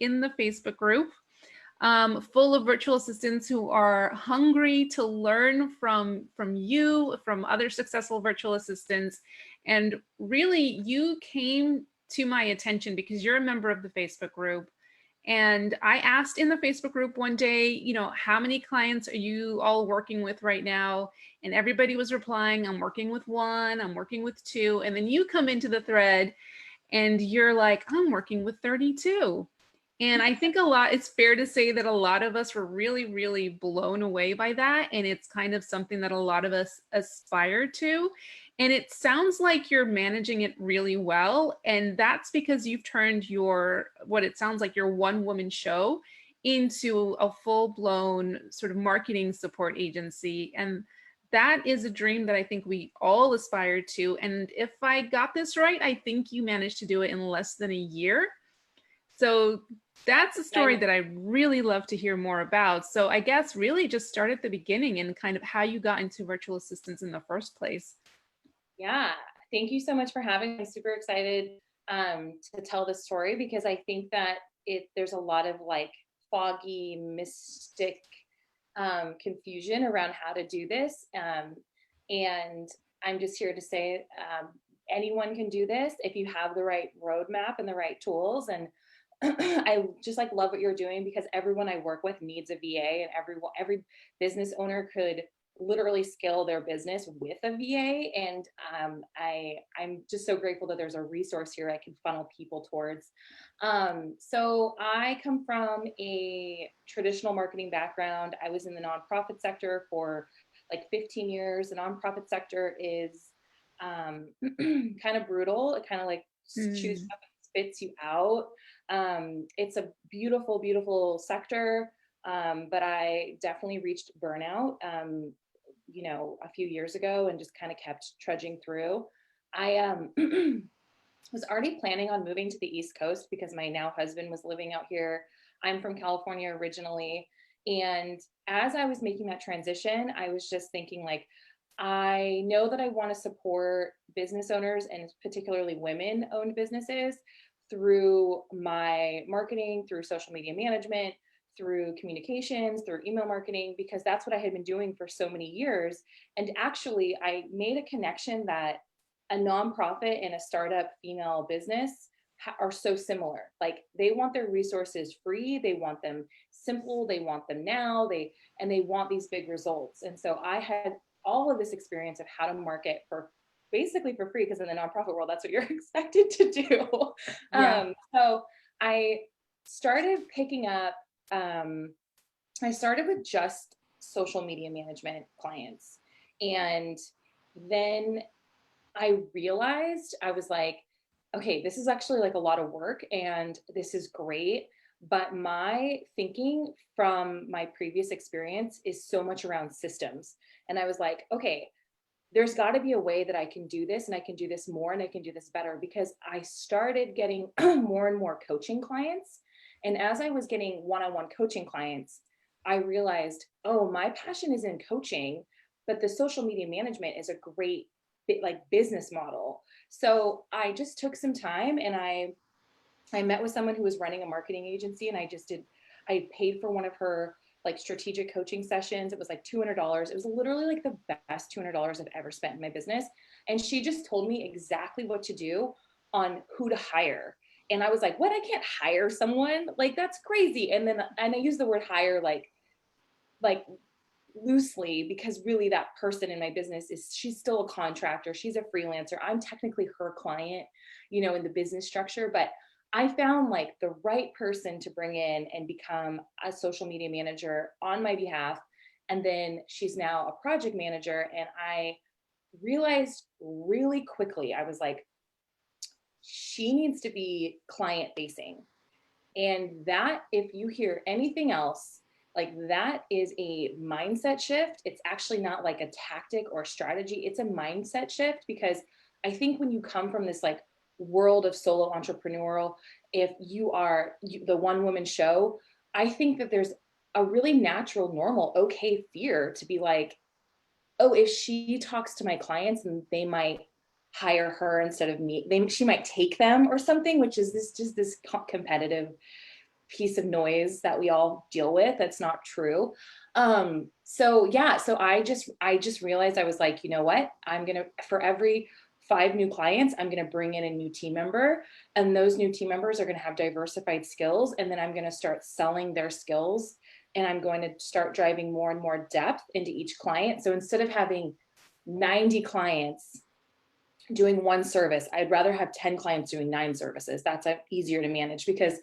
in the Facebook group, full of virtual assistants who are hungry to learn from you, from other successful virtual assistants. And really, you came to my attention because you're a member of the Facebook group. And I asked in the Facebook group one day, you know, how many clients are you all working with right now? And everybody was replying, I'm working with one, I'm working with two. And then you come into the thread and you're like, I'm working with 32. And I think it's fair to say that a lot of us were really, really blown away by that. And it's kind of something that a lot of us aspire to. And it sounds like you're managing it really well. And that's because you've turned what it sounds like your one woman show into a full blown sort of marketing support agency. And that is a dream that I think we all aspire to. And if I got this right, I think you managed to do it in less than a year. So that's a story that I really love to hear more about. So I guess really just start at the beginning and kind of how you got into virtual assistants in the first place. Yeah, thank you so much for having me. I'm super excited to tell this story because I think that there's a lot of like foggy, mystic confusion around how to do this. And I'm just here to say anyone can do this if you have the right roadmap and the right tools. And I just like love what you're doing because everyone I work with needs a VA, and every business owner could literally scale their business with a VA. And I'm just so grateful that there's a resource here I can funnel people towards. So I come from a traditional marketing background. I was in the nonprofit sector for like 15 years. The nonprofit sector is kind of brutal. It kind of like chews up and spits you out. It's a beautiful, beautiful sector. But I definitely reached burnout, you know, a few years ago and just kind of kept trudging through. I was already planning on moving to the East Coast because my now husband was living out here. I'm from California originally. And as I was making that transition, I was just thinking like, I know that I want to support business owners and particularly women owned businesses through my marketing, through social media management, through communications, through email marketing, because that's what I had been doing for so many years. And actually, I made a connection that a nonprofit and a startup female business are so similar. Like they want their resources free, they want them simple, they want them now, they want these big results. And so I had all of this experience of how to market for basically for free, because in the nonprofit world, that's what you're expected to do. Yeah. So I started picking up, I started with just social media management clients. And then I realized I was like, okay, this is actually like a lot of work and this is great. But my thinking from my previous experience is so much around systems. And I was like, okay, there's got to be a way that I can do this and I can do this more and I can do this better, because I started getting more and more coaching clients. And as I was getting one-on-one coaching clients, I realized, oh, my passion is in coaching, but the social media management is a great like business model. So I just took some time and I met with someone who was running a marketing agency, and I paid for one of her like strategic coaching sessions. It was like $200. It was literally like the best $200 I've ever spent in my business. And she just told me exactly what to do on who to hire. And I was like, what? I can't hire someone? Like, that's crazy. And I use the word hire like loosely, because really that person in my business she's still a contractor. She's a freelancer. I'm technically her client, you know, in the business structure, but I found like the right person to bring in and become a social media manager on my behalf. And then she's now a project manager. And I realized really quickly, I was like, she needs to be client facing. And that, if you hear anything else, like that is a mindset shift. It's actually not like a tactic or strategy. It's a mindset shift, because I think when you come from this like world of solo entrepreneurial, if you are the one woman show, I think that there's a really natural, normal, okay fear to be like, oh, if she talks to my clients and they might hire her instead of me, she might take them or something, which is this competitive piece of noise that we all deal with. That's not true. So yeah, so I just realized, I was like, you know what? For every 5 new clients, I'm going to bring in a new team member, and those new team members are going to have diversified skills. And then I'm going to start selling their skills, and I'm going to start driving more and more depth into each client. So instead of having 90 clients doing one service, I'd rather have 10 clients doing 9 services. That's easier to manage, because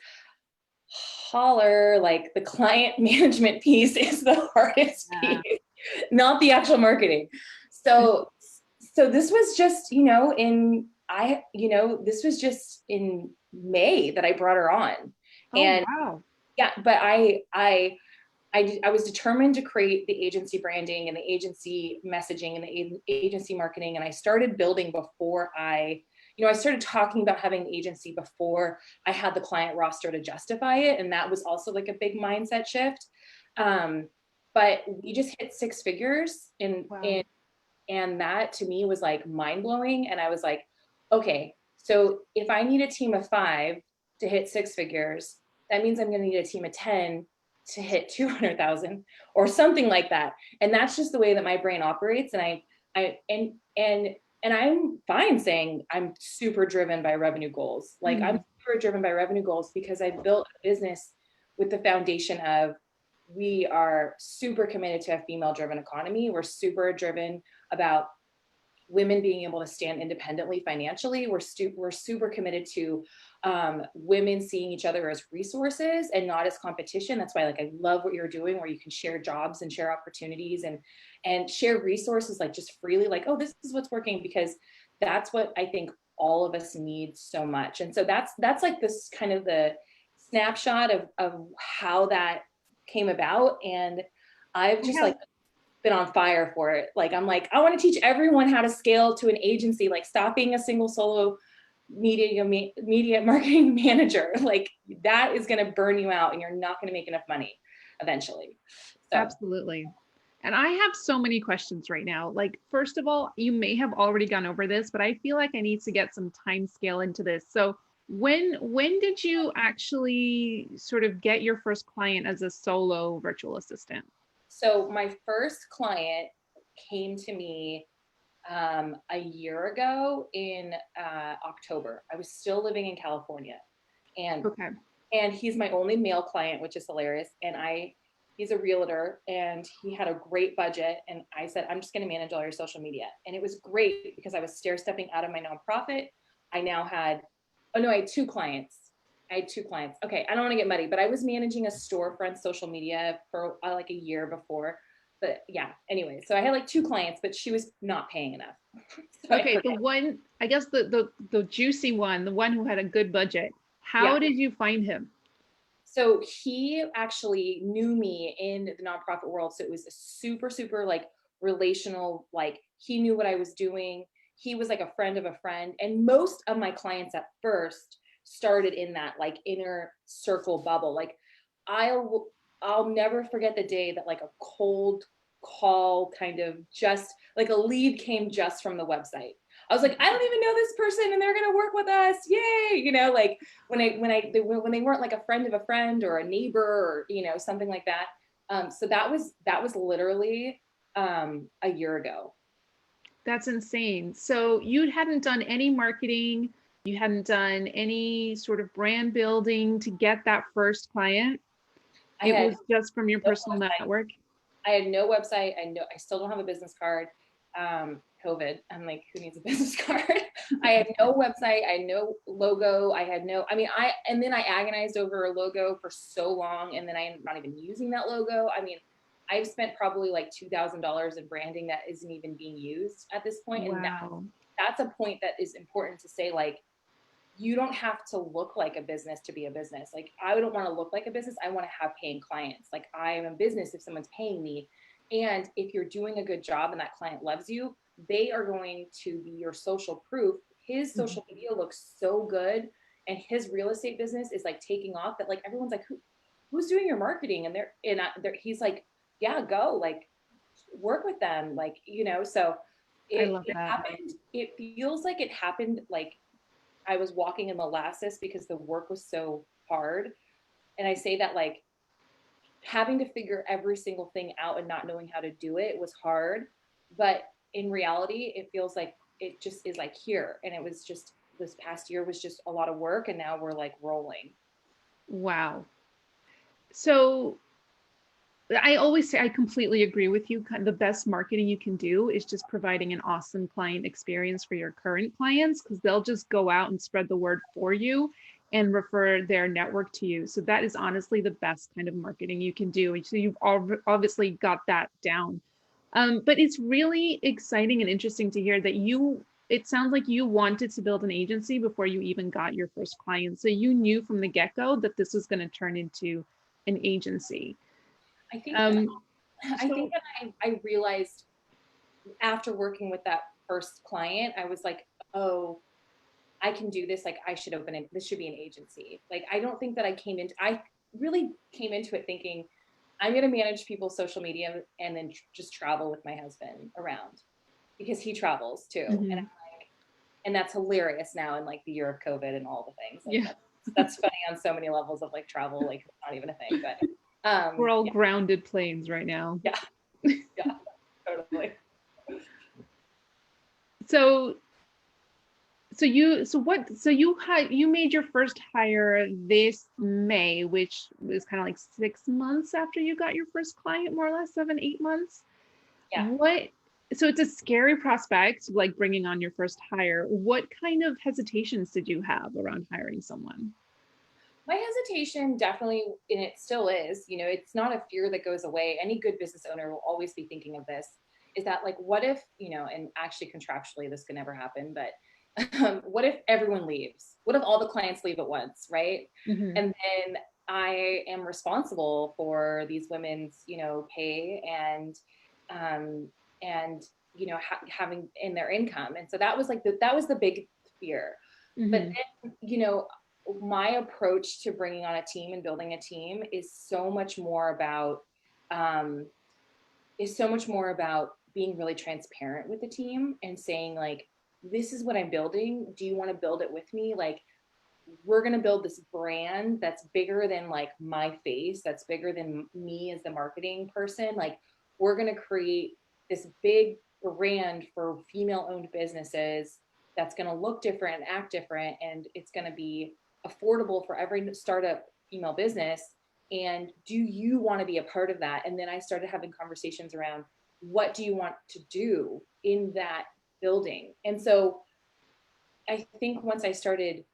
like the client management piece is the hardest piece, not the actual marketing. So this was just, this was just in May that I brought her on. And wow. yeah, but I was determined to create the agency branding and the agency messaging and the agency marketing. And I started building before I started talking about having an agency before I had the client roster to justify it. And that was also like a big mindset shift. But we just hit 6 figures and that to me was like mind blowing. And I was like, okay, so if I need a team of 5 to hit 6 figures, that means I'm going to need a team of 10 to hit 200,000 or something like that. And that's just the way that my brain operates. And I'm fine saying I'm super driven by revenue goals. Like I'm super driven by revenue goals because I built a business with the foundation of, we are super committed to a female driven economy. We're super driven about women being able to stand independently financially. We're super committed to women seeing each other as resources and not as competition. That's why, like, I love what you're doing, where you can share jobs and share opportunities and share resources, like just freely, like, oh, this is what's working, because that's what I think all of us need so much. And so that's like this kind of the snapshot of how that came about. And I've just like been on fire for it. Like, I'm like, I want to teach everyone how to scale to an agency, like stop being a single solo media marketing manager. Like, that is going to burn you out and you're not going to make enough money eventually. So. Absolutely. And I have so many questions right now. Like, first of all, you may have already gone over this, but I feel like I need to get some time scale into this. So when did you actually sort of get your first client as a solo virtual assistant? So my first client came to me a year ago in October. I was still living in California, and he's my only male client, which is hilarious. And he's a realtor, and he had a great budget. And I said, I'm just going to manage all your social media. And it was great because I was stair stepping out of my nonprofit. I had 2 clients. Okay, I don't want to get muddy, but I was managing a storefront social media for like a year before. But yeah, anyway, so I had like 2 clients, but she was not paying enough. So okay, the one, I guess the juicy one, the one who had a good budget. How did you find him? So he actually knew me in the nonprofit world. So it was a super, super like relational, like he knew what I was doing. He was like a friend of a friend. And most of my clients at first started in that like inner circle bubble. Like I'll never forget the day that like a cold call, kind of just like a lead, came just from the website. I was like, I don't even know this person and they're going to work with us. Yay. Like when they weren't like a friend of a friend or a neighbor or, something like that. So that was literally a year ago. That's insane. So you hadn't done any marketing, you hadn't done any sort of brand building to get that first client. It was just from your personal network. I had no website. I still don't have a business card. COVID. I'm like, who needs a business card? I had no website. I had no logo. And then I agonized over a logo for so long. And then I'm not even using that logo. I mean, I've spent probably like $2,000 in branding that isn't even being used at this point. Wow. And that's a point that is important to say, like, you don't have to look like a business to be a business. Like, I don't want to look like a business. I want to have paying clients. Like, I am a business if someone's paying me. And if you're doing a good job and that client loves you, they are going to be your social proof. His social media looks so good, and his real estate business is like taking off, that like everyone's like, who's doing your marketing? And he's like, yeah, go, like, work with them. Like, so it happened. It feels like it happened like I was walking in molasses because the work was so hard. And I say that like having to figure every single thing out and not knowing how to do it was hard. But in reality, it feels like it just is like here. And it was just this past year was just a lot of work. And now we're like rolling. Wow. So I always say I completely agree with you. The best marketing you can do is just providing an awesome client experience for your current clients, because they'll just go out and spread the word for you and refer their network to you. So that is honestly the best kind of marketing you can do. So you've obviously got that down. But it's really exciting and interesting to hear that it sounds like you wanted to build an agency before you even got your first client. So you knew from the get-go that this was going to turn into an agency. I think that Um, I so think that I realized after working with that first client, I was like, oh, I can do this. Like I should open it. This should be an agency. Like I don't think that I really came into it thinking I'm going to manage people's social media and then just travel with my husband around because he travels too. And mhm. and that's hilarious now in like the year of COVID and all the things like Yeah, that's funny on so many levels of like travel, like it's not even a thing, but we're all yeah, grounded planes right now. yeah, yeah, totally. So you made your first hire this May, which was kind of like 6 months after you got your first client, more or less 7, 8 months. Yeah. What so it's a scary prospect, like bringing on your first hire. What kind of hesitations did you have around hiring someone? My hesitation definitely, and it still is, you know, it's not a fear that goes away. Any good business owner will always be thinking of this, is that like, what if, you know, and actually contractually this could never happen, but what if everyone leaves? What if all the clients leave at once, right? Mhm. And then I am responsible for these women's, you know, pay um, and you know, having in their income. And so that was like that was the big fear. But Mhm. then, you know, my approach to bringing on a team and building a team um, is so much more about being really transparent with the team and saying like, this is what I'm building. Do you want to build it with me? Like, we're going to build this brand that's bigger than like my face, that's bigger than me as the marketing person. Like, we're going to create this big brand for female owned businesses that's going to look different and act different. And it's going to be affordable for every startup female business. And do you want to be a part of that? And then I started having conversations around what do you want to do in that building? And so I think once I started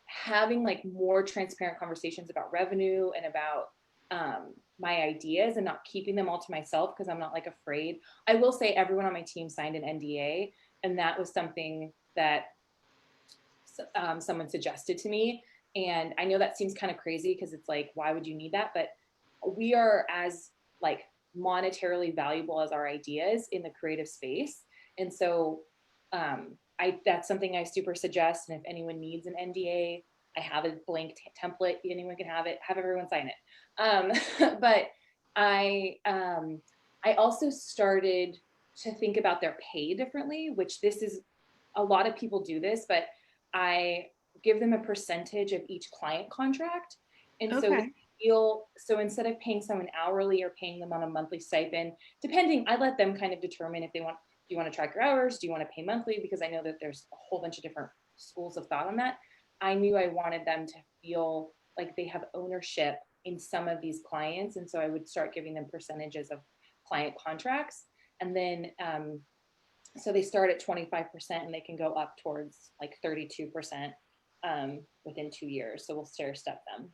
having like more transparent conversations about revenue and about my ideas and not keeping them all to myself because I'm not like afraid. I will say everyone on my team signed an NDA, and that was something that someone suggested to me. And I know that seems kind of crazy because it's like, why would you need that? But we are as like monetarily valuable as our ideas in the creative space. And so that's something I super suggest. And if anyone needs an NDA, I have a blank template. Anyone can have it. Have everyone sign it. But I also started to think about their pay differently, which this is a lot of people do this, but I give them a percentage of each client contract. And so Okay. so instead of paying someone hourly or paying them on a monthly stipend, depending, I let them kind of determine if they want, do you want to track your hours? Do you want to pay monthly? Because I know that there's a whole bunch of different schools of thought on that. I knew I wanted them to feel like they have ownership in some of these clients. And so I would start giving them percentages of client contracts. And then so they start at 25% and they can go up towards like 32% within 2 years. So we'll stair step them.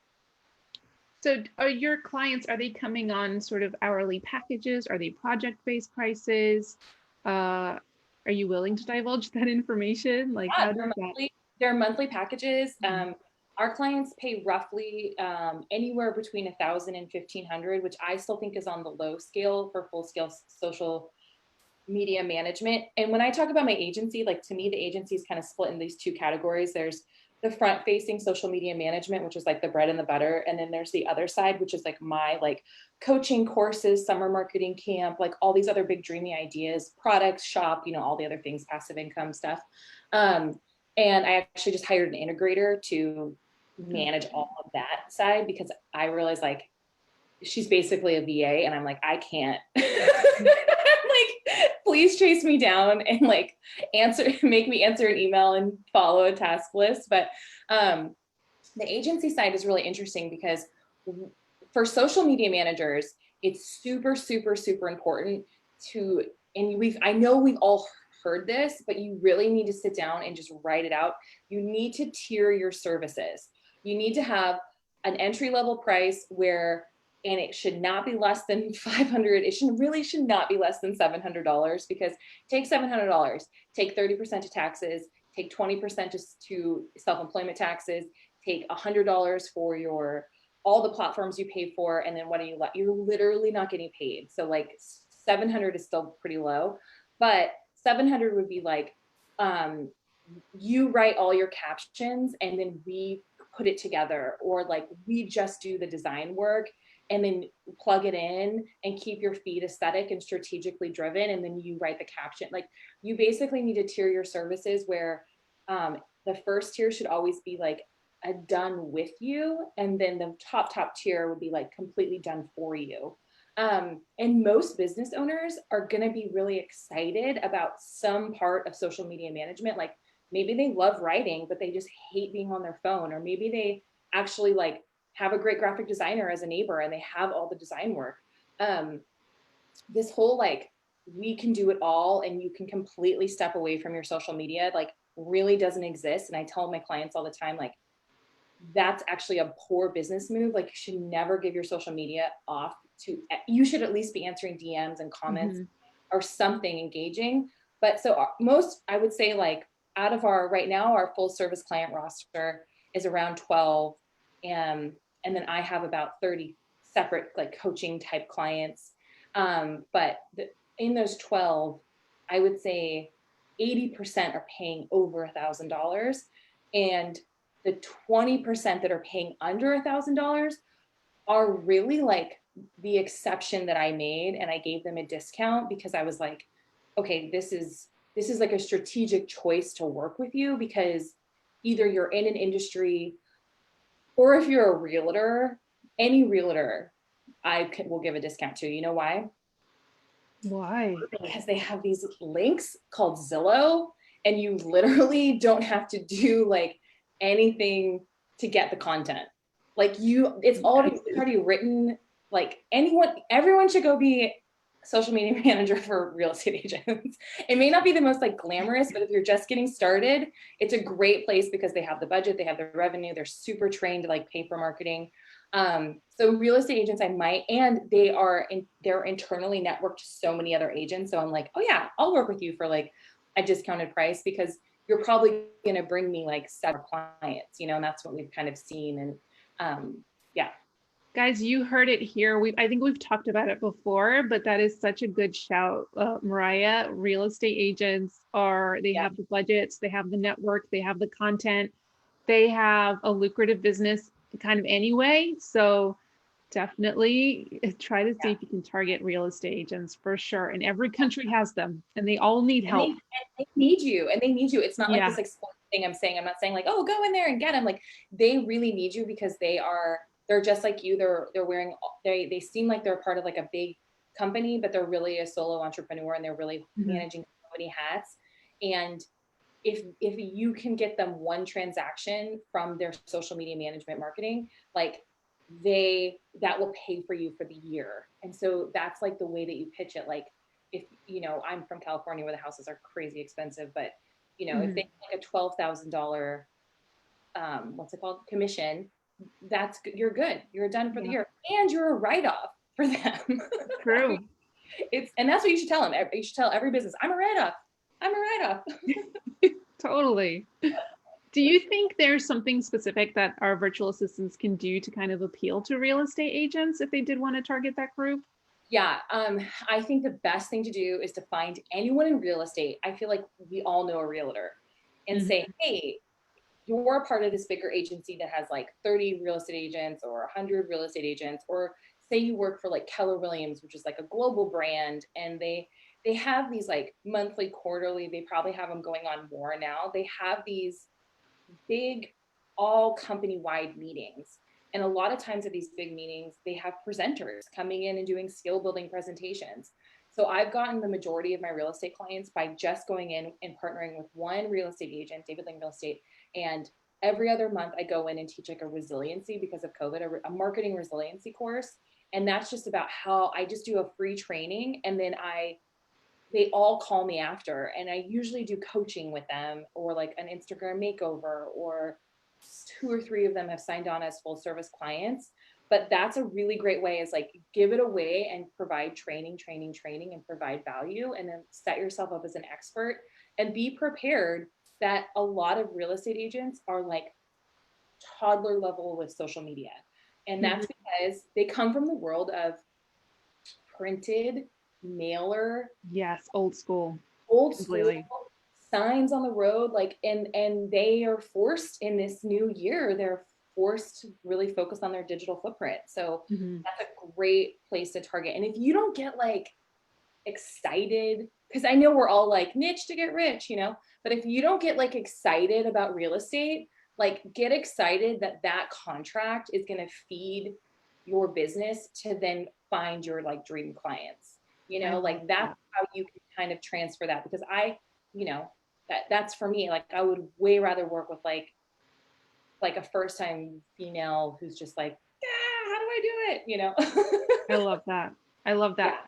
So are your clients, are they coming on sort of hourly packages? Are they project-based prices? Uh, are you willing to divulge that information? Like, Yeah, how does that? they're monthly packages. Mhm. Our clients pay roughly anywhere between 1,000 and 1,500, which I still think is on the low scale for full scale social media management. And when I talk about my agency, like to me, the agency is kind of split in these two categories. There's the front facing social media management, which is like the bread and the butter. And then there's the other side, which is like my like coaching courses, summer marketing camp, like all these other big dreamy ideas, products, shop, you know, all the other things, passive income stuff. Um, and I actually just hired an integrator to manage all of that side, because I realized like she's basically a VA, and I'm like, I can't. Like, please chase me down and like make me answer an email and follow a task list. But the agency side is really interesting because for social media managers, it's super, super, super important to, and I know we've all heard this, but you really need to sit down and just write it out. You need to tier your services. You need to have an entry level price and it should not be less than 500. It should not be less than $700, because take $700, take 30% to taxes, take 20% to self-employment taxes, take $100 for all the platforms you pay for, and then what are you're literally not getting paid. So like 700 is still pretty low, but 700 would be like, you write all your captions and then we put it together, or like we just do the design work and then plug it in and keep your feed aesthetic and strategically driven, and then you write the caption. Like, you basically need to tier your services where the first tier should always be like a done with you, and then the top tier would be like completely done for you. And most business owners are going to be really excited about some part of social media management. Like, maybe they love writing, but they just hate being on their phone, or maybe they actually like have a great graphic designer as a neighbor and they have all the design work. This whole like, we can do it all and you can completely step away from your social media, like, really doesn't exist. And I tell my clients all the time, like, that's actually a poor business move. Like, you should never give your social media off you should at least be answering DMs and comments or something engaging. But so most, I would say, like, out of right now, our full service client roster is around 12. And then I have about 30 separate like coaching type clients. But in those 12, I would say 80% are paying over $1,000. And the 20% that are paying under $1,000 are really like the exception that I made. And I gave them a discount because I was like, okay, this is like a strategic choice to work with you, because either you're in an industry, or if you're a realtor, any realtor, will give a discount to. You know why? Why? Because they have these links called Zillow, and you literally don't have to do like anything to get the content. Like, it's already written. Like, everyone should go be social media manager for real estate agents. It may not be the most like glamorous, but if you're just getting started, it's a great place because they have the budget, they have the revenue, they're super trained to like pay for marketing. So real estate agents, and they're internally networked to so many other agents. So I'm like, oh yeah, I'll work with you for like a discounted price, because you're probably going to bring me like 7 clients, and that's what we've kind of seen. And yeah. Guys, you heard it here. I think we've talked about it before, but that is such a good shout, Mariah. Real estate agents they have the budgets, they have the network, they have the content, they have a lucrative business kind of anyway. So definitely try to see if you can target real estate agents for sure. And every country has them, and they all need help. And they need you. It's not like this exploitive thing I'm saying. I'm not saying like, oh, go in there and get them. Like, they really need you because they're just like you. They seem like they're part of like a big company, but they're really a solo entrepreneur, and they're really managing so many hats. And if you can get them one transaction from their social media management marketing, like, that will pay for you for the year. And so that's like the way that you pitch it. Like, if I'm from California, where the houses are crazy expensive, but if they make a $12,000 what's it called, commission, you're good. You're done for the year, and you're a write-off for them. True. And that's what you should tell them. You should tell every business, I'm a write-off. Totally. Do you think there's something specific that our virtual assistants can do to kind of appeal to real estate agents if they did want to target that group? Yeah, I think the best thing to do is to find anyone in real estate. I feel like we all know a realtor, and say, hey, you're a part of this bigger agency that has like 30 real estate agents or 100 real estate agents, or say you work for like Keller Williams, which is like a global brand, and they have these like monthly, quarterly, they probably have them going on more now. They have these big all company-wide meetings. And a lot of times at these big meetings, they have presenters coming in and doing skill building presentations. So I've gotten the majority of my real estate clients by just going in and partnering with one real estate agent, David Lang Real Estate. And every other month I go in and teach like a resiliency, because of COVID, a marketing resiliency course. And that's just about how I just do a free training, and then they all call me after, and I usually do coaching with them, or like an Instagram makeover, or 2 or 3 of them have signed on as full service clients. But that's a really great way, is like give it away and provide training and provide value, and then set yourself up as an expert, and be prepared that a lot of real estate agents are like toddler level with social media. And that's because they come from the world of printed mailer. Yes, old school. Completely. Signs on the road, like, and they are forced in this new year, they're forced to really focus on their digital footprint. So that's a great place to target. And if you don't get like excited, because I know we're all like niche to get rich, you know, but if you don't get like excited about real estate, like get excited that that contract is going to feed your business to then find your like dream clients, you know, like that's how you can kind of transfer that. Because you know, that's for me, like I would way rather work with like a first time female who's just like, yeah, how do I do it, you know? I love that. I love that.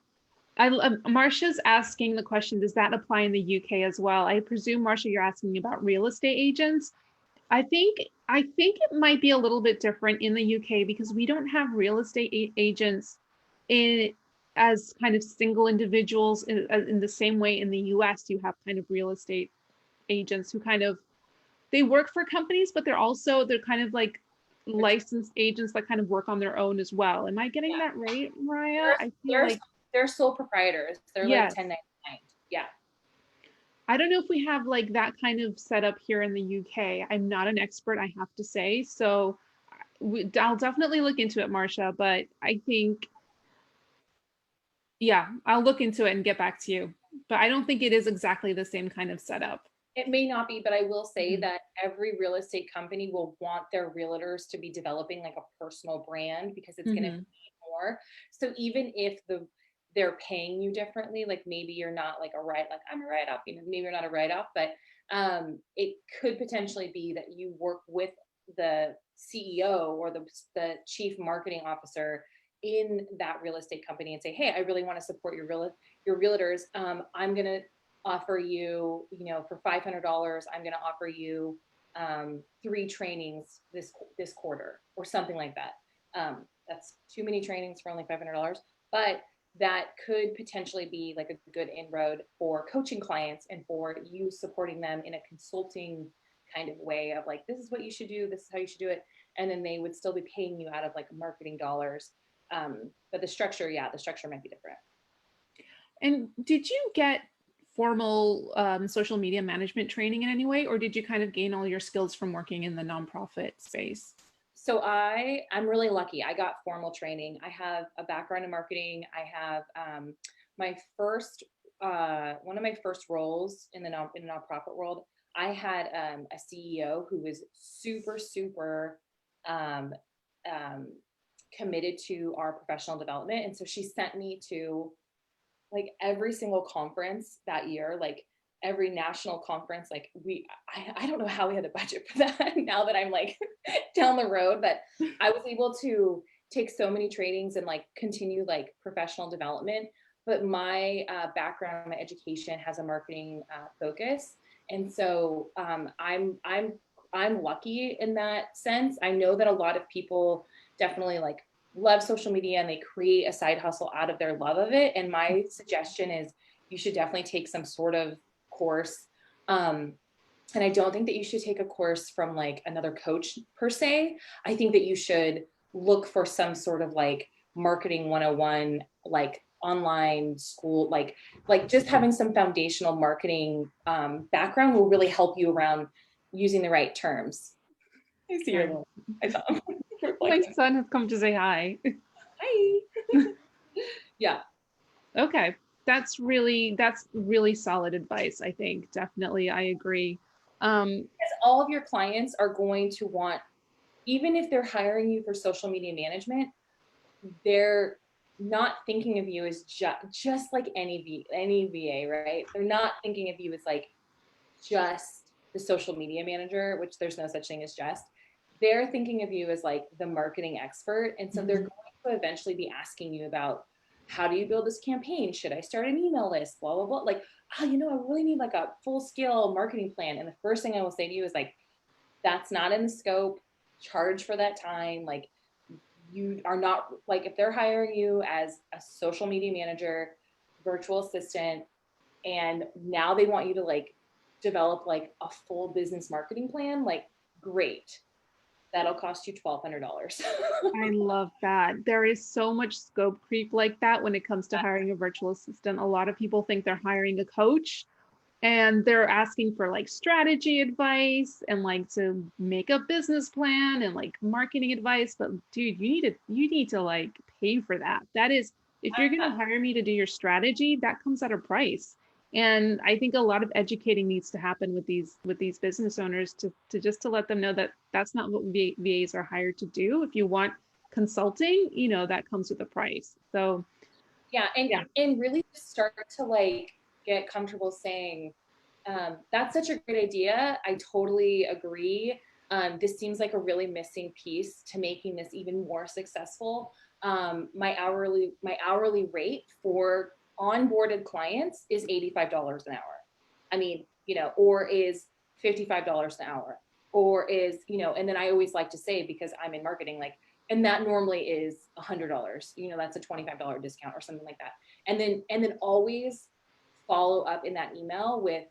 Yeah. Marsha's asking the question, does that apply in the UK as well? I presume, Marsha, you're asking about real estate agents. I think it might be a little bit different in the UK, because we don't have real estate agents as kind of single individuals in the same way in the US you have kind of real estate agents who kind of, they work for companies, but they're kind of like licensed agents that kind of work on their own as well. Am I getting that right, Mariah? I feel like they're sole proprietors. They're like 1099. Yeah. I don't know if we have like that kind of setup here in the UK. I'm not an expert, I have to say. So I'll definitely look into it, Marsha, but I think, yeah, I'll look into it and get back to you. But I don't think it is exactly the same kind of setup. It may not be, but I will say that every real estate company will want their realtors to be developing like a personal brand, because it's going to be more. So even if they're paying you differently, like maybe you're not like I'm a write-off, you know, maybe you're not a write-off, but it could potentially be that you work with the CEO or the chief marketing officer in that real estate company and say, hey, I really want to support your realtors. I'm going to offer you, you know, for $500, I'm going to offer you 3 trainings this quarter, or something like that. That's too many trainings for only $500, but that could potentially be like a good inroad for coaching clients, and for you supporting them in a consulting kind of way of like, this is what you should do, this is how you should do it. And then they would still be paying you out of like marketing dollars. But the structure might be different. And did you get formal social media management training in any way, or did you kind of gain all your skills from working in the nonprofit space? So I'm really lucky. I got formal training. I have a background in marketing. I have my first one of my first roles in the nonprofit world. I had a CEO who was super committed to our professional development, and so she sent me to like every single conference that year, like every national conference. Like I don't know how we had the budget for that now that I'm like down the road, but I was able to take so many trainings and like continue like professional development. But my background, my education has a marketing focus, and so I'm lucky in that sense. I know that a lot of people definitely like love social media and they create a side hustle out of their love of it. And my suggestion is you should definitely take some sort of course. And I don't think that you should take a course from like another coach per se. I think that you should look for some sort of like marketing 101, like online school, like just having some foundational marketing background will really help you around using the right terms. I see your little, I saw him. My son has come to say hi. Hi. Yeah. Okay. That's really solid advice. I think definitely I agree. Because all of your clients are going to want, even if they're hiring you for social media management, they're not thinking of you as just like any VA, right? They're not thinking of you as like just the social media manager, which there's no such thing as just. They're thinking of you as like the marketing expert. And so they're going to eventually be asking you about, how do you build this campaign? Should I start an email list? Blah, blah, blah. Like, I really need like a full scale marketing plan. And the first thing I will say to you is like, that's not in the scope. Charge for that time. Like, you are not, like, if they're hiring you as a social media manager, virtual assistant, and now they want you to like develop like a full business marketing plan, like, great. That'll cost you $1,200. I love that. There is so much scope creep like that when it comes to hiring a virtual assistant. A lot of people think they're hiring a coach and they're asking for like strategy advice and like to make a business plan and like marketing advice. But dude, you need to like pay for that. That is, if you're gonna hire me to do your strategy, that comes at a price. And I think a lot of educating needs to happen with these business owners to just to let them know that that's not what VAs are hired to do. If you want consulting, that comes with a price. So yeah, and really just start to like get comfortable saying, that's such a great idea. I totally agree. This seems like a really missing piece to making this even more successful. My hourly rate for onboarded clients is $85 an hour. I mean, or is $55 an hour, or is, and then I always like to say, because I'm in marketing, like, and that normally is $100, that's a $25 discount or something like that. And then always follow up in that email with,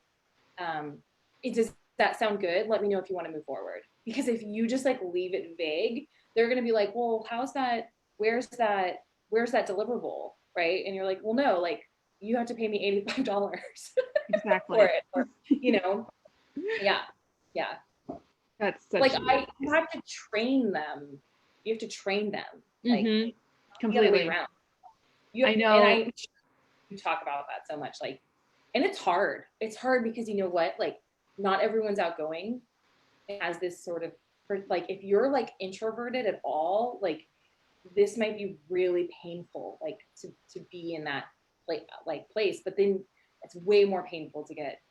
does that sound good? Let me know if you want to move forward. Because if you just like leave it vague, they're going to be like, well, how's that? Where's that deliverable? Right. And you're like, well, no, like, you have to pay me $85 exactly. for it. Or, yeah. Yeah. That's such like, you have to train them. You have to train them. Like, completely. The other way around. I know. You talk about that so much, like, and it's hard. It's hard because you know what? Like, not everyone's outgoing. It has this sort of, like, if you're like introverted at all, like, this might be really painful, like, to be in that like place. But then it's way more painful to get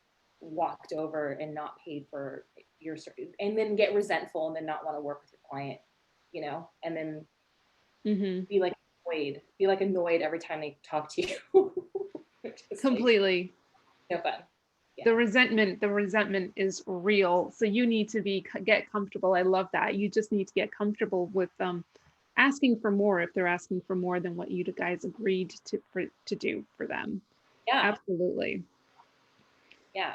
walked over and not paid for your, and then get resentful and then not want to work with your client, and then be like annoyed every time they talk to you. Completely. Like, no fun. Yeah. The resentment is real. So you need to get comfortable. I love that. You just need to get comfortable with asking for more if they're asking for more than what you guys agreed to do for them. Yeah. Absolutely. Yeah.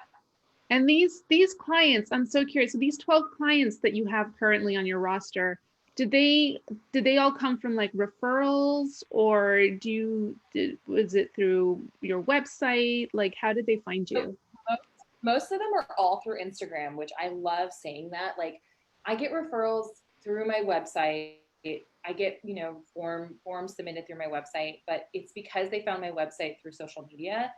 And these clients, I'm so curious. So these 12 clients that you have currently on your roster, did they all come from like referrals, or was it through your website? Like, how did they find you? Most of them are all through Instagram, which I love saying that. Like, I get referrals through my website. I get, forms submitted through my website, but it's because they found my website through social media.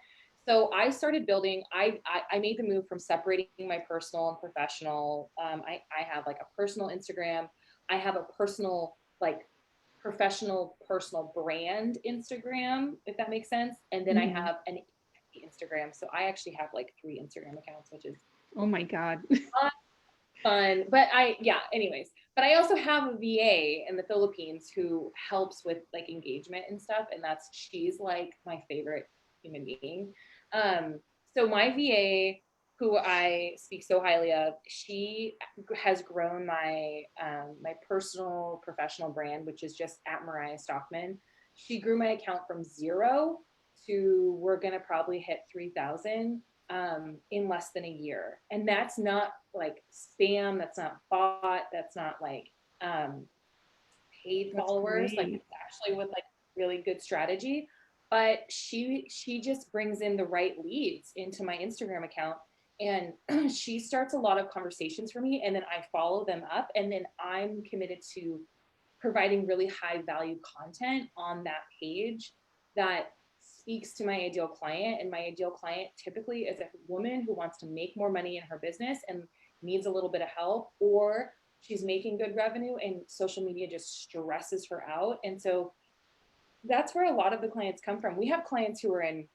So I started building, I made the move from separating my personal and professional. I have like a personal Instagram. I have a personal, like, professional personal brand Instagram, if that makes sense. And then I have an Instagram. So I actually have like 3 Instagram accounts, which is, oh my God. fun. But anyways, but I also have a VA in the Philippines who helps with like engagement and stuff. And she's like my favorite human being. So my VA, who I speak so highly of, she has grown my my personal professional brand, which is just at Mariah Stockman. She grew my account from 0 to, we're gonna probably hit 3,000 in less than a year. And that's not like spam, that's not bot, that's not like paid followers. Like, it's actually with like really good strategy. But she just brings in the right leads into my Instagram account, and she starts a lot of conversations for me, and then I follow them up, and then I'm committed to providing really high value content on that page that speaks to my ideal client. And my ideal client typically is a woman who wants to make more money in her business and needs a little bit of help, or she's making good revenue and social media just stresses her out. And so that's where a lot of the clients come from. We have clients who are in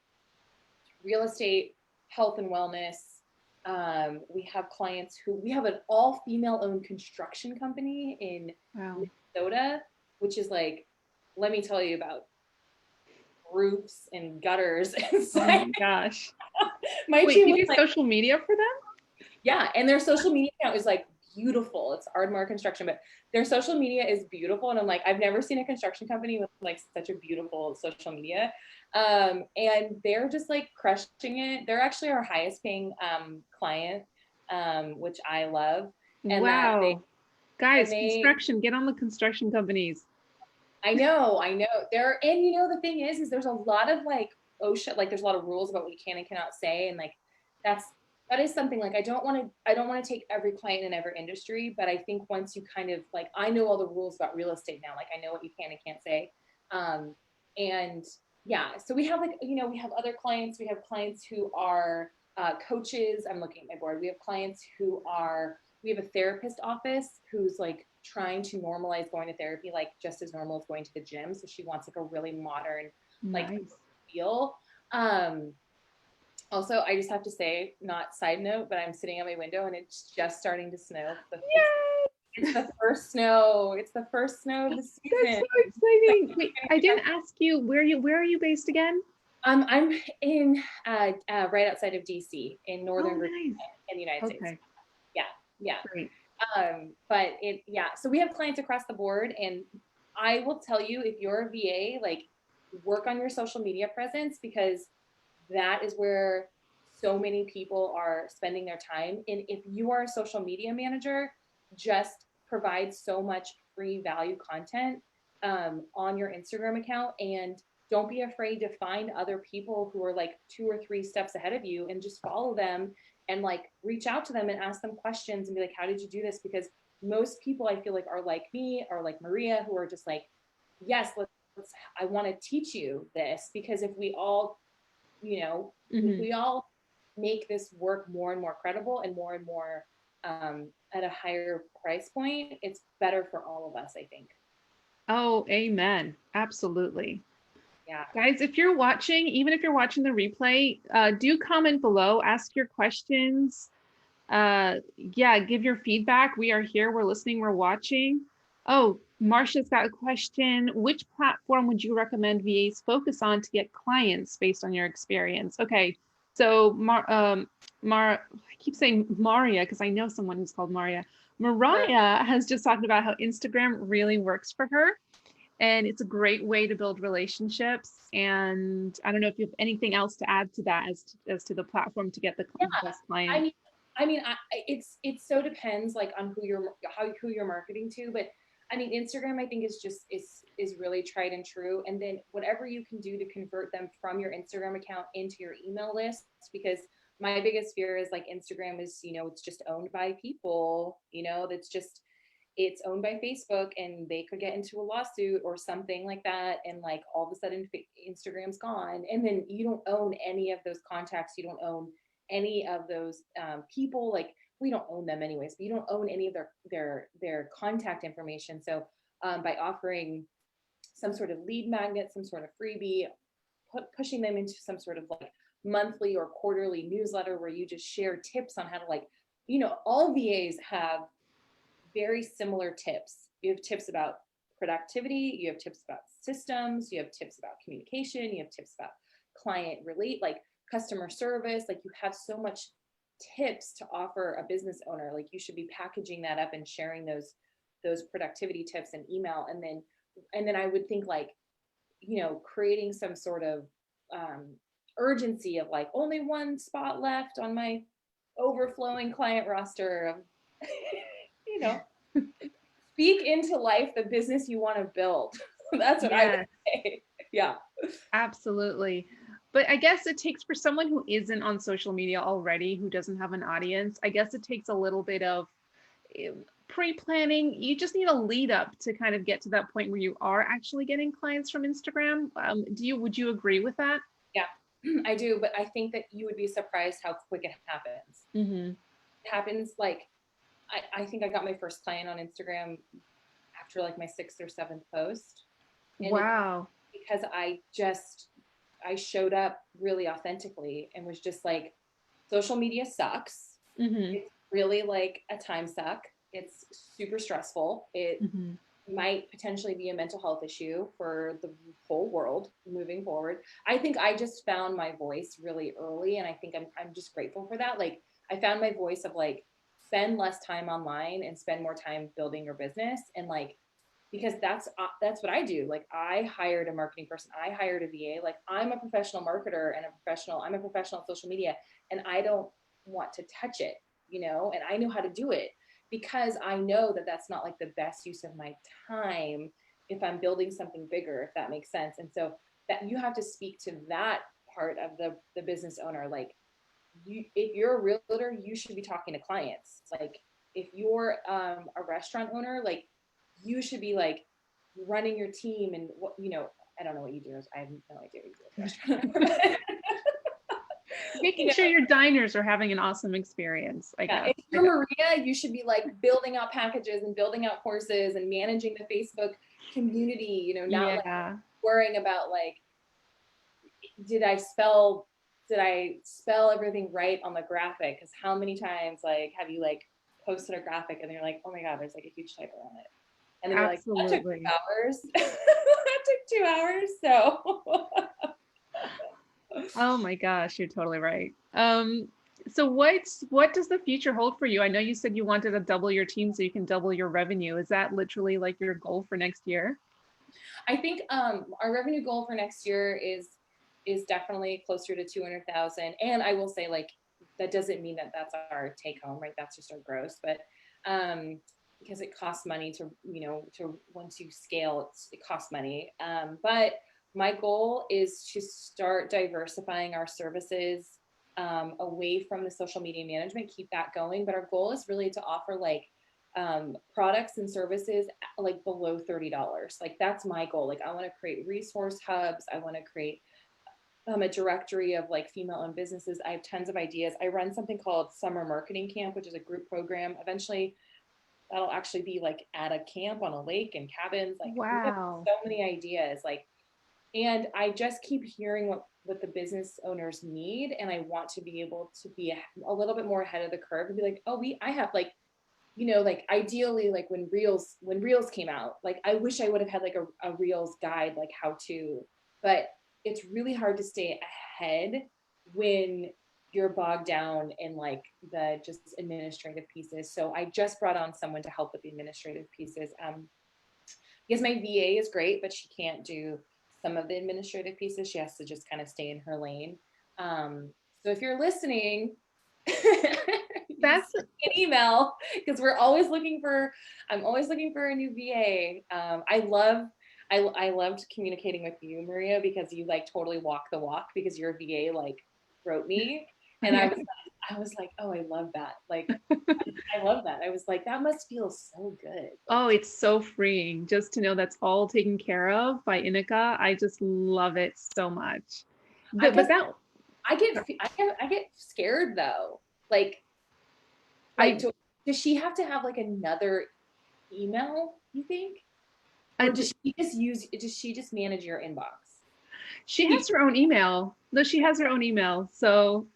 real estate, health and wellness. We have clients who, we have an all female owned construction company in Minnesota, which is like, let me tell you about roofs and gutters. Oh my gosh. Wait, you do social media for them? Yeah, and their social media account is like beautiful. It's Ardmore Construction, but their social media is beautiful. And I'm like, I've never seen a construction company with like such a beautiful social media. And they're just like crushing it. They're actually our highest paying client, which I love. And wow. Guys, construction, get on the construction companies. I know. There, and you know, the thing is there's a lot of like OSHA, like there's a lot of rules about what you can and cannot say. And like, that is something like, I don't want to take every client in every industry, but I think once you kind of like, I know all the rules about real estate now, like I know what you can and can't say. And yeah, so we have like, you know, we have other clients, we have clients who are coaches. I'm looking at my board. We have clients who are, we have a therapist office who's like trying to normalize going to therapy, like just as normal as going to the gym. So she wants like a really modern, like feel. Also, I just have to say, not side note, but I'm sitting at my window and it's just starting to snow. It's the first snow. It's the first snow of the season. That's so exciting. Wait, I didn't ask you where are you based again? I'm in right outside of DC in northern Virginia in the United States. Yeah. Great. But so we have clients across the board, and I will tell you, if you're a VA, like work on your social media presence, because that is where so many people are spending their time. And if you are a social media manager, just provide so much free value content on your Instagram account, and don't be afraid to find other people who are like 2 or 3 steps ahead of you and just follow them and like reach out to them and ask them questions and be like, how did you do this? Because most people I feel like are like me or like Maria, who are just like, yes, I want to teach you this, because if we all, you know, if we all make this work more and more credible and more at a higher price point, it's better for all of us, I think. Oh, amen. Absolutely. Yeah. Guys, if you're watching, even if you're watching the replay, do comment below, ask your questions. Yeah, give your feedback. We are here, we're listening, we're watching. Oh, Marcia's got a question. Which platform would you recommend VAs focus on to get clients based on your experience? Okay, so I keep saying Maria because I know someone who's called Maria. Mariah has just talked about how Instagram really works for her. And it's a great way to build relationships. And I don't know if you have anything else to add to that as to the platform to get the best client. I mean, it so depends like on who you're marketing to, but I mean, Instagram, I think is really tried and true. And then whatever you can do to convert them from your Instagram account into your email list, because my biggest fear is like Instagram is, you know, it's just owned by people, you know, it's owned by Facebook, and they could get into a lawsuit or something like that. And like all of a sudden Instagram's gone. And then you don't own any of those contacts. You don't own any of those people. Like we don't own them anyways, but you don't own any of their contact information. So by offering some sort of lead magnet, some sort of freebie, pushing them into some sort of like monthly or quarterly newsletter where you just share tips on how to, like, you know, all VAs have very similar tips. You have tips about productivity, you have tips about systems, you have tips about communication, you have tips about client like customer service. Like you have so much tips to offer a business owner. Like you should be packaging that up and sharing those productivity tips in email. And then I would think like, you know, creating some sort of urgency of like only one spot left on my overflowing client roster of you know, speak into life the business you want to build. That's what I would say. Yeah. Absolutely. But I guess it takes, for someone who isn't on social media already, who doesn't have an audience, I guess it takes a little bit of pre-planning. You just need a lead up to kind of get to that point where you are actually getting clients from Instagram. Would you agree with that? Yeah, I do. But I think that you would be surprised how quick it happens. It happens like I think I got my first client on Instagram after like my 6th or 7th post. And it's Wow. because I showed up really authentically and was just like, social media sucks. Hmm. It's really like a time suck. It's super stressful. It Hmm. might potentially be a mental health issue for the whole world moving forward. I think I just found my voice really early, and I think I'm just grateful for that. Like I found my voice of like, spend less time online and spend more time building your business, and like, because that's what I do. Like I hired a marketing person, I hired a VA. Like I'm a professional marketer and I'm a professional at social media, and I don't want to touch it, and I know how to do it because I know that that's not like the best use of my time if I'm building something bigger, if that makes sense. And so that you have to speak to that part of the business owner. Like if you're a realtor, you should be talking to clients. Like if you're a restaurant owner, like you should be like running your team and what, I don't know what you do. I have no idea what you do as a restaurant. Making sure your diners are having an awesome experience, I Yeah, guess. if you're Maria, you should be like building out packages and building out courses and managing the Facebook community, not like Yeah. worrying about like, did I spell everything right on the graphic? Because how many times like have you like posted a graphic and you're like, oh my God, there's like a huge typo on it. And then you're like, that took 2 Absolutely. hours. That took 2 hours. So Oh my gosh, you're totally right. So what does the future hold for you? I know you said you wanted to double your team so you can double your revenue. Is that literally like your goal for next year? I think our revenue goal for next year is definitely closer to 200,000. And I will say, like, that doesn't mean that that's our take home, right? That's just our gross, but because it costs money to, to once you scale, it costs money. But my goal is to start diversifying our services away from the social media management, keep that going. But our goal is really to offer like products and services like below $30. Like that's my goal. Like I want to create resource hubs. I want to create a directory of like female-owned businesses. I have tons of ideas. I run something called Summer Marketing Camp, which is a group program. Eventually, that'll actually be like at a camp on a lake and cabins. Like we have Wow. so many ideas. Like, and I just keep hearing what the business owners need, and I want to be able to be a little bit more ahead of the curve and be like, oh, I have like like ideally, like when reels came out, like I wish I would have had like a reels guide, like how to, but it's really hard to stay ahead when you're bogged down in like the just administrative pieces. So I just brought on someone to help with the administrative pieces. Because my VA is great, but she can't do some of the administrative pieces. She has to just kind of stay in her lane. So if you're listening, That's an email because I'm always looking for a new VA. I loved communicating with you, Maria, because you like totally walk the walk because your VA like wrote me. And yeah. I was like, oh, I love that. Like, I love that. I was like, that must feel so good. Like, Oh, it's so freeing just to know that's all taken care of by Inika. I just love it so much. I But guess that I get scared though. Like I does she have to have like another email, you think? Or I does she just manage your inbox? she has her own email. No, she has her own email. So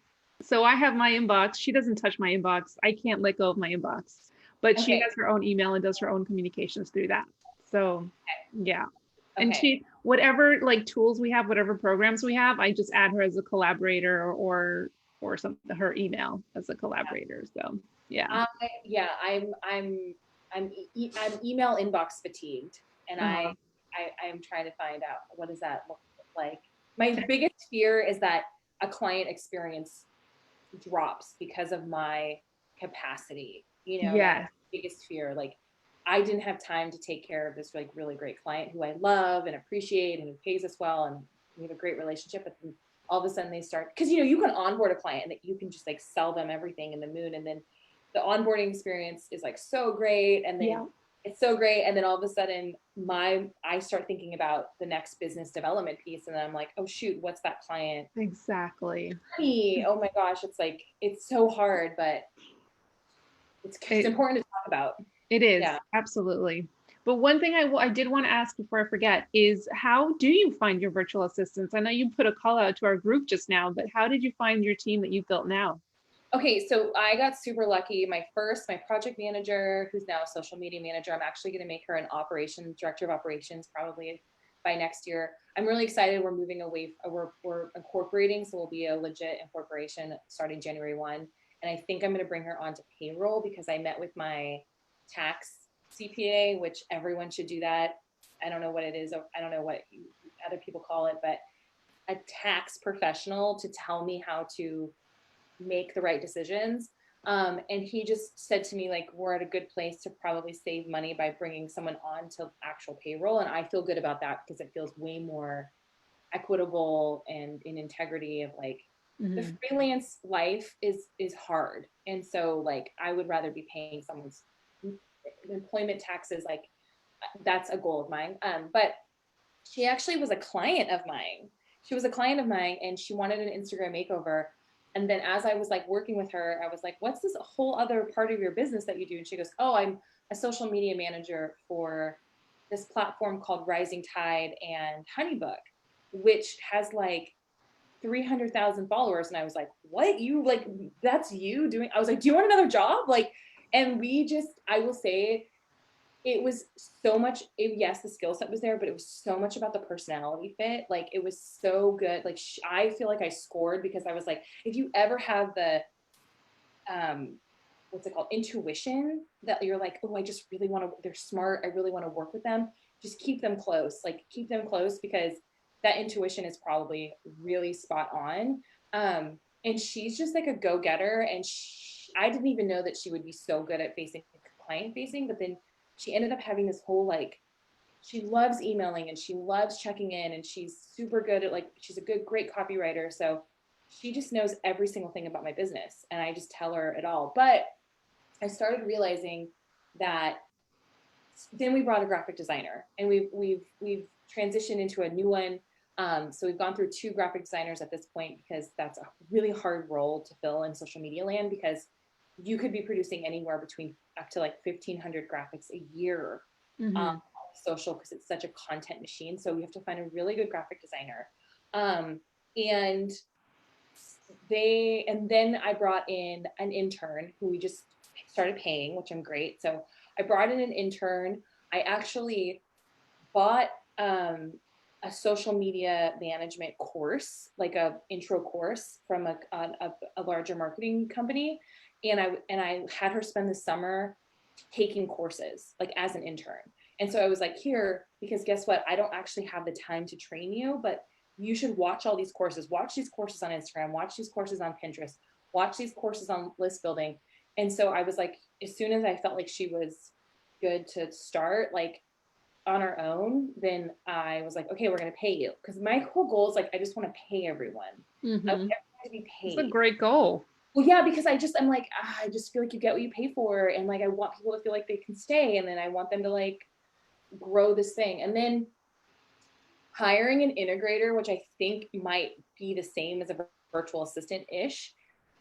I have my inbox. She doesn't touch my inbox. I can't let go of my inbox. But she Okay. has her own email and does her own communications through that. So yeah. And Okay. she whatever like tools we have, whatever programs we have, I just add her as a collaborator or something her email as a collaborator. So yeah. Yeah, I'm email inbox fatigued, and Uh-huh. I'm trying to find out what does that look like. My biggest fear is that a client experience drops because of my capacity. That's Yes. the biggest fear. Like I didn't have time to take care of this like really great client who I love and appreciate and who pays us well and we have a great relationship. But then all of a sudden they start because you can onboard a client and that you can just like sell them everything in the moon, and then the onboarding experience is like so great, and then Yeah. it's so great, and then all of a sudden I start thinking about the next business development piece, and then I'm like, oh shoot, what's that client? Exactly. Oh my gosh, it's like it's so hard, but it's important to talk about. It is, Yeah. absolutely. But one thing I did want to ask before I forget is, how do you find your virtual assistants? I know you put a call out to our group just now, but how did you find your team that you've built now? Okay, so I got super lucky. My project manager, who's now a social media manager, I'm actually going to make her an director of operations probably by next year. I'm really excited. We're moving away. We're incorporating, so we'll be a legit incorporation starting January 1. And I think I'm going to bring her onto payroll because I met with my tax CPA, which everyone should do that. I don't know what it is. I don't know what other people call it, but a tax professional to tell me how to make the right decisions. And he just said to me, like, we're at a good place to probably save money by bringing someone on to actual payroll. And I feel good about that because it feels way more equitable and in integrity of like, the freelance life is hard. And so like, I would rather be paying someone's employment taxes. Like that's a goal of mine. But she actually was a client of mine. She was a client of mine and she wanted an Instagram makeover. And then as I was like working with her, I was like, what's this whole other part of your business that you do? And she goes, oh, I'm a social media manager for this platform called Rising Tide and Honeybook, which has like 300,000 followers. And I was like, what? You like, that's you doing? I was like, do you want another job? Like, and I will say, it was so much, yes, the skill set was there, but it was so much about the personality fit. Like it was so good. Like I feel like I scored because I was like, if you ever have the what's it called, intuition, that you're like, oh, I just really want to, they're smart, I really want to work with them, just keep them close. Like keep them close because that intuition is probably really spot on. And she's just like a go-getter. And I didn't even know that she would be so good at client facing, but then she ended up having this whole like, she loves emailing and she loves checking in and she's super good at like, she's a great copywriter. So she just knows every single thing about my business and I just tell her it all. But I started realizing that then we brought a graphic designer and we've transitioned into a new one. So we've gone through 2 graphic designers at this point because that's a really hard role to fill in social media land because you could be producing anywhere between up to like 1,500 graphics a year on social because it's such a content machine. So we have to find a really good graphic designer. And then I brought in an intern who we just started paying, which I'm great. So I brought in an intern. I actually bought a social media management course, like a intro course from a larger marketing company. And I had her spend the summer taking courses like as an intern. And so I was like, here, because guess what? I don't actually have the time to train you, but you should watch all these courses, watch these courses on Instagram, watch these courses on Pinterest, watch these courses on list building. And so I was like, as soon as I felt like she was good to start, like on her own, then I was like, okay, we're going to pay you. Because my whole goal is like, I just want to pay everyone. I want everyone to be paid. It's a great goal. Well, yeah, because I'm like, I just feel like you get what you pay for. And like, I want people to feel like they can stay. And then I want them to like grow this thing. And then hiring an integrator, which I think might be the same as a virtual assistant-ish,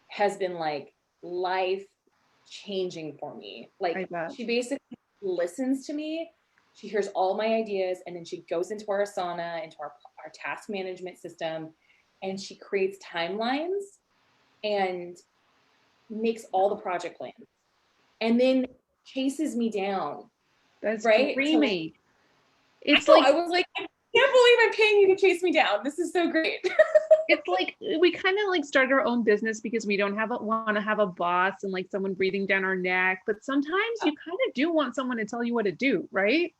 has been like life changing for me. Like she basically listens to me. She hears all my ideas and then she goes into our Asana, into our task management system, and she creates timelines and makes all the project plans and then chases me down. That's right? dreamy. It's like, I was like, I can't believe I'm paying you to chase me down. This is so great. It's like we kind of like started our own business because we don't want to have a boss and like someone breathing down our neck. But sometimes you kind of do want someone to tell you what to do, right?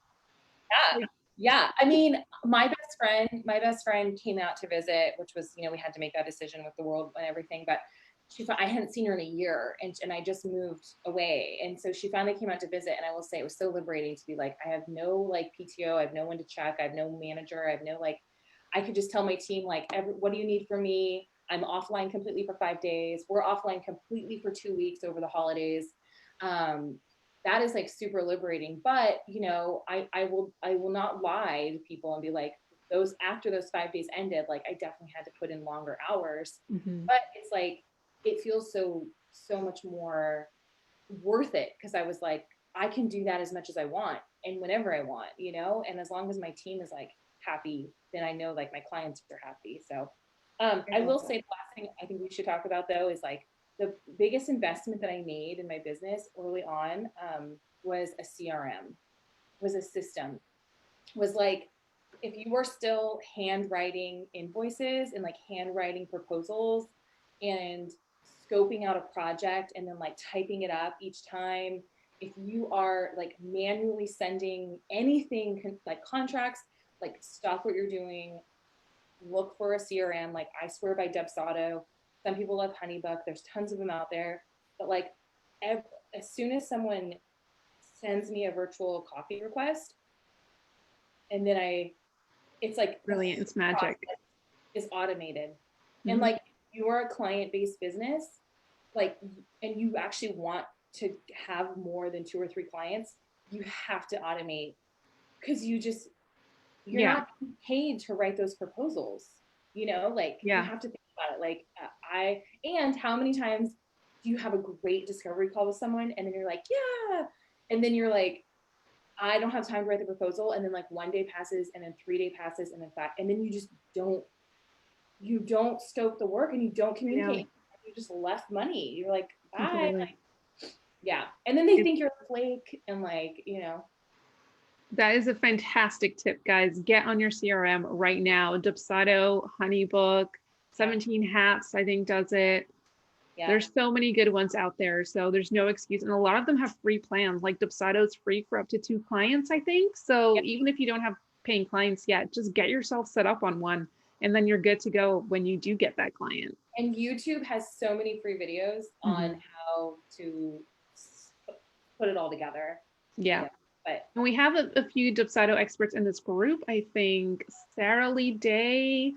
Yeah. Yeah. I mean, my best friend came out to visit, which was, we had to make that decision with the world and everything, but I hadn't seen her in a year and I just moved away. And so she finally came out to visit. And I will say it was so liberating to be like, I have no like PTO, I have no one to check, I have no manager, I have no like, I could just tell my team like, what do you need from me? I'm offline completely for 5 days. We're offline completely for 2 weeks over the holidays. That is like super liberating. But I will not lie to people and be like, after those 5 days ended, like I definitely had to put in longer hours. But it's like, it feels so much more worth it, because I was like, I can do that as much as I want and whenever I want, you know, and as long as my team is like happy, then I know like my clients are happy. So I will say the last thing I think we should talk about though is like the biggest investment that I made in my business early on was a CRM, was a system, was like, if you were still handwriting invoices and like handwriting proposals and scoping out a project and then like typing it up each time, if you are like manually sending anything like contracts, like stop what you're doing, look for a CRM. Like I swear by Dubsado. Some people love Honeybook. There's tons of them out there. But like as soon as someone sends me a virtual coffee request, and then it's like Brilliant. It's magic. is automated. And Mm-hmm. like you are a client-based business, like, and you actually want to have more than 2 or 3 clients, you have to automate, because you're Yeah. not paid to write those proposals, you know, like you Yeah. have to think about it. Like and how many times do you have a great discovery call with someone and then you're like, yeah, and then you're like, I don't have time to write the proposal, and then like 1 day passes and then 3 day passes and then and then you don't scope the work and you don't communicate. You just left money. You're like, bye. Completely. Like, yeah. And then they It's, think you're a flake and like, you know. that is a fantastic tip, guys. Get on your CRM right now. Dubsado, Honeybook, 17 Hats, I think does it. Yeah. There's so many good ones out there. So there's no excuse. And a lot of them have free plans. Like Dubsado's free for up to 2 clients, I think. So Yep. even if you don't have paying clients yet, just get yourself set up on one. And then you're good to go when you do get that client. And YouTube has so many free videos on how to put it all together. Yeah. You know, but and we have a few Dubsado experts in this group. I think Sarah Lee Day,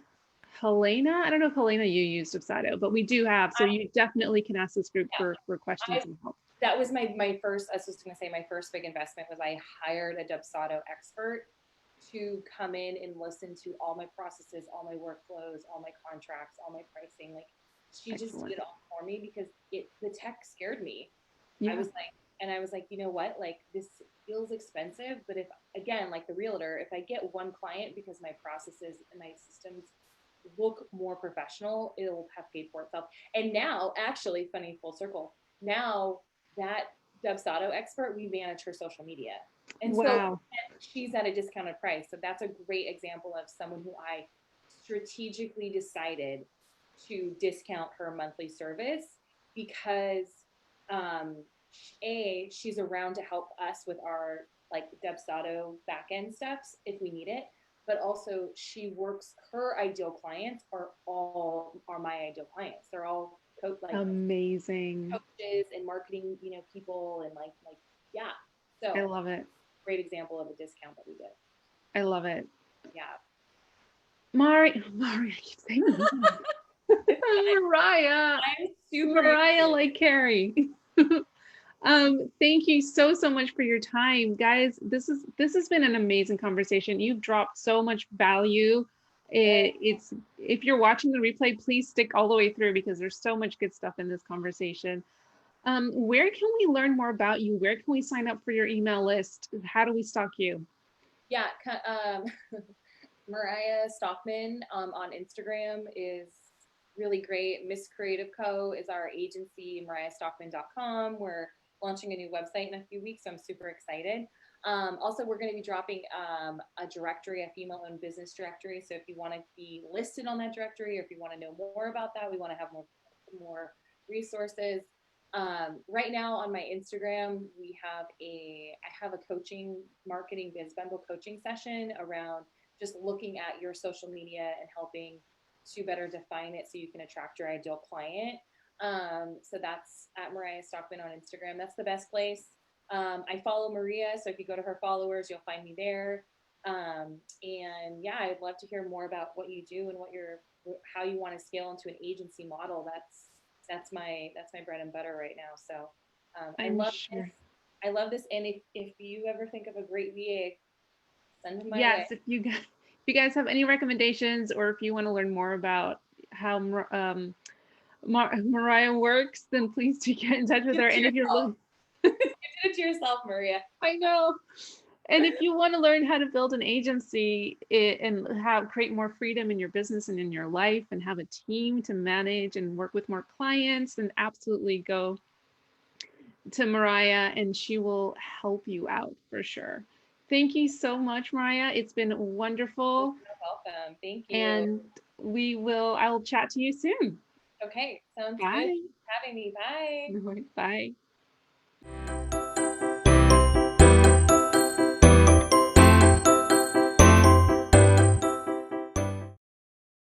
Helena. I don't know if Helena you use Dubsado, but we do have. So you definitely can ask this group for questions and help. That was my first, I was just going to say, my first big investment was I hired a Dubsado expert to come in and listen to all my processes, all my workflows, all my contracts, all my pricing. Like she just did it all for me because the tech scared me. Yeah. I was like, you know what? Like this feels expensive, but if, again, like the realtor, if I get one client because my processes and my systems look more professional, it'll have paid for itself. And now, actually, funny full circle, now that Dubsado expert, we manage her social media. And so she's at a discounted price. So that's a great example of someone who I strategically decided to discount her monthly service because she's around to help us with our like Dubsado backend steps if we need it, but also she works, her ideal clients are my ideal clients. They're all amazing coaches and marketing, you know, people and like yeah. So I love it. Great example of a discount that we did. I love it. Yeah. Mariah, I keep saying Mariah. I'm super Mariah like Carrie. Thank you so much for your time, guys. This has been an amazing conversation. You've dropped so much value. It's if you're watching the replay, please stick all the way through because there's so much good stuff in this conversation. Where can we learn more about you? Where can we sign up for your email list? How do we stalk you? Yeah, Mariah Stockman on Instagram is really great. Miss Creative Co. is our agency, mariahstockman.com. We're launching a new website in a few weeks, so I'm super excited. Also, we're going to be dropping a directory, a female-owned business directory. So if you want to be listed on that directory, or if you want to know more about that, we want to have more resources. Right now on my Instagram, I have a coaching, marketing biz bundle coaching session around just looking at your social media and helping to better define it so you can attract your ideal client. So that's at Mariah Stockman on Instagram. That's the best place. I follow Maria, so if you go to her followers, you'll find me there. And yeah, I'd love to hear more about what you do and how you want to scale into an agency model. That's my bread and butter right now. So I love this. I love this. And if you ever think of a great VA, send them my way. If you guys have any recommendations, or if you want to learn more about how Mariah works, then please do get in touch with her. And if you're it to yourself, Maria. I know. And if you want to learn how to build an agency and create more freedom in your business and in your life and have a team to manage and work with more clients, then absolutely go to Mariah and she will help you out for sure. Thank you so much, Mariah. It's been wonderful. You're welcome. Thank you. And I'll chat to you soon. Okay, sounds good. Bye. Having me. Bye. Bye.